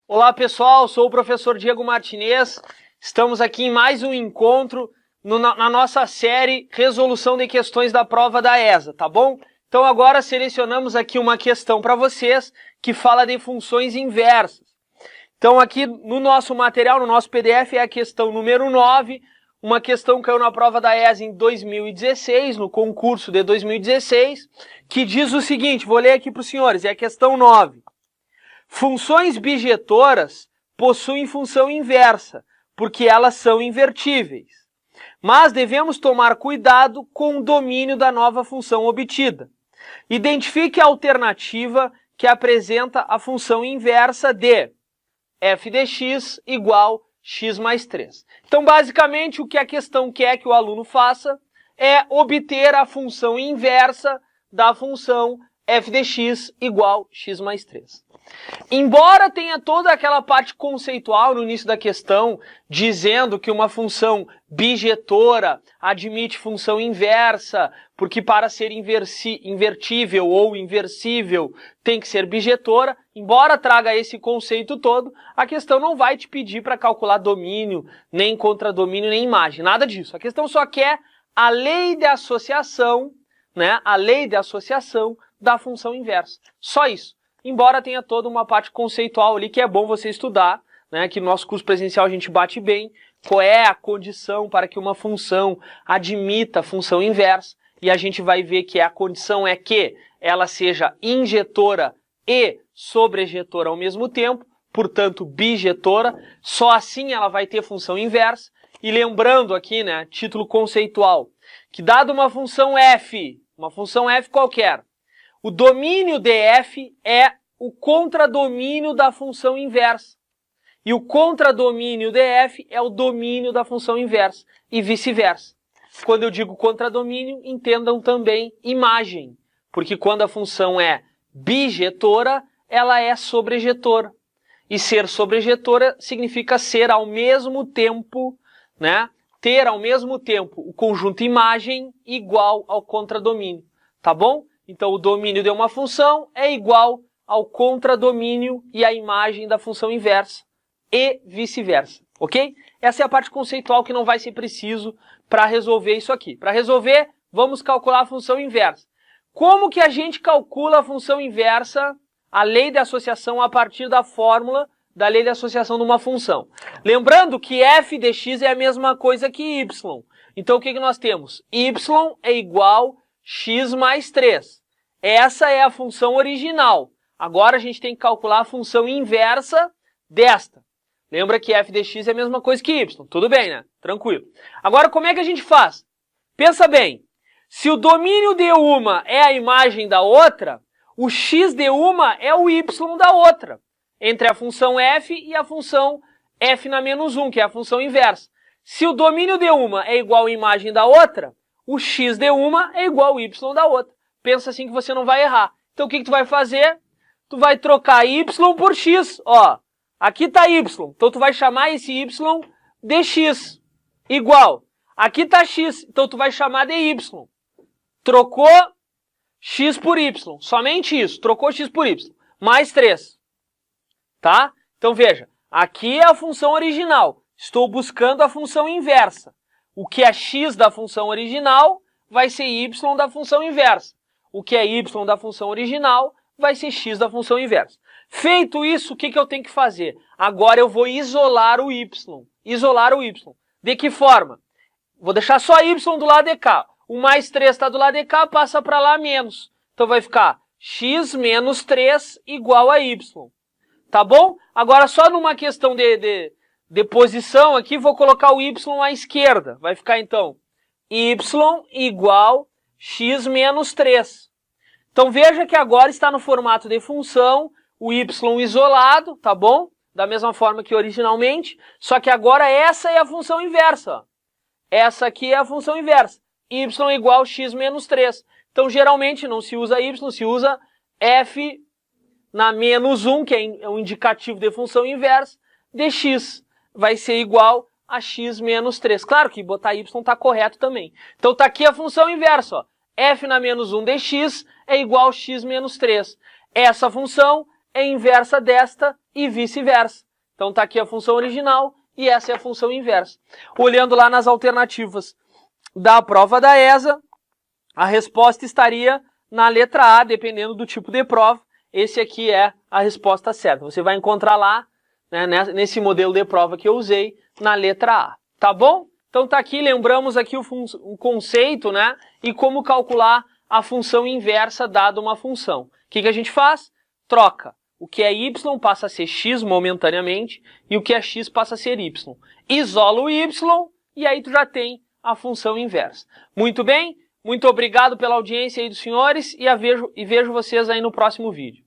Olá pessoal, sou o professor Diego Martinez, estamos aqui em mais um encontro na nossa série Resolução de Questões da Prova da ESA, tá bom? Então agora selecionamos aqui uma questão para vocês que fala de funções inversas. Então aqui no nosso material, no nosso PDF, é a questão número 9, uma questão que caiu na prova da ESA em 2016, no concurso de 2016, que diz o seguinte, vou ler aqui para os senhores, é a questão 9. Funções bijetoras possuem função inversa, porque elas são invertíveis. Mas devemos tomar cuidado com o domínio da nova função obtida. Identifique a alternativa que apresenta a função inversa de f de x igual x mais 3. Então, basicamente, o que a questão quer que o aluno faça é obter a função inversa da função f de x igual x mais 3. Embora tenha toda aquela parte conceitual no início da questão, dizendo que uma função bijetora admite função inversa, porque para ser invertível ou inversível tem que ser bijetora, embora traga esse conceito todo, a questão não vai te pedir para calcular domínio, nem contradomínio, nem imagem, nada disso. A questão só quer a lei de associação, né? A lei de associação da função inversa. Só isso. Embora tenha toda uma parte conceitual ali que é bom você estudar, né? Que no nosso curso presencial a gente bate bem, qual é a condição para que uma função admita função inversa, e a gente vai ver que a condição é que ela seja injetora e sobrejetora ao mesmo tempo, portanto bijetora, só assim ela vai ter função inversa. E lembrando aqui, né, título conceitual, que dado uma função f qualquer, o domínio de f é o contradomínio da função inversa. E o contradomínio de f é o domínio da função inversa. E vice-versa. Quando eu digo contradomínio, entendam também imagem. Porque quando a função é bijetora, ela é sobrejetora. E ser sobrejetora significa ser ao mesmo tempo, né? Ter ao mesmo tempo o conjunto imagem igual ao contradomínio. Tá bom? Então, o domínio de uma função é igual ao contradomínio e à imagem da função inversa e vice-versa, ok? Essa é a parte conceitual que não vai ser preciso para resolver isso aqui. Para resolver, vamos calcular a função inversa. Como que a gente calcula a função inversa, a lei de associação, a partir da fórmula da lei de associação de uma função? Lembrando que f de x é a mesma coisa que y. Então, o que nós temos? Y é igual x mais 3. Essa é a função original. Agora a gente tem que calcular a função inversa desta. Lembra que f de x é a mesma coisa que y. Tudo bem, né? Tranquilo. Agora, como é que a gente faz? Pensa bem. Se o domínio de uma é a imagem da outra, o x de uma é o y da outra. Entre a função f e a função f na menos 1, que é a função inversa. Se o domínio de uma é igual à imagem da outra, o x de uma é igual ao y da outra. Pensa assim que você não vai errar. Então o que tu vai fazer? Tu vai trocar y por x. Ó, aqui está y. Então tu vai chamar esse y de x. Igual. Aqui está x. Então tu vai chamar de y. Trocou x por y. Somente isso. Trocou x por y. Mais 3. Tá? Então veja. Aqui é a função original. Estou buscando a função inversa. O que é x da função original vai ser y da função inversa. O que é y da função original vai ser x da função inversa. Feito isso, o que eu tenho que fazer? Agora eu vou isolar o y. Isolar o y. De que forma? Vou deixar só y do lado de cá. O mais 3 está do lado de cá, passa para lá menos. Então vai ficar x menos 3 igual a y. Tá bom? Agora só numa questão de posição aqui, vou colocar o y à esquerda. Vai ficar, então, y igual x menos 3. Então, veja que agora está no formato de função, o y isolado, tá bom? Da mesma forma que originalmente, só que agora essa é a função inversa. Ó. Essa aqui é a função inversa. Y igual x menos 3. Então, geralmente, não se usa y, se usa f na menos 1, que é um indicativo de função inversa, de x. Vai ser igual a x menos 3. Claro que botar y está correto também. Então está aqui a função inversa. Ó. F na menos 1 de x é igual a x menos 3. Essa função é inversa desta e vice-versa. Então está aqui a função original e essa é a função inversa. Olhando lá nas alternativas da prova da ESA, a resposta estaria na letra A, dependendo do tipo de prova. Esse aqui é a resposta certa. Você vai encontrar lá, né, nesse modelo de prova que eu usei, na letra A. Tá bom? Então tá aqui, lembramos aqui o conceito, né, e como calcular a função inversa dada uma função. O que a gente faz? Troca. O que é y passa a ser x momentaneamente e o que é x passa a ser y. Isola o y e aí tu já tem a função inversa. Muito bem? Muito obrigado pela audiência aí dos senhores e vejo vocês aí no próximo vídeo.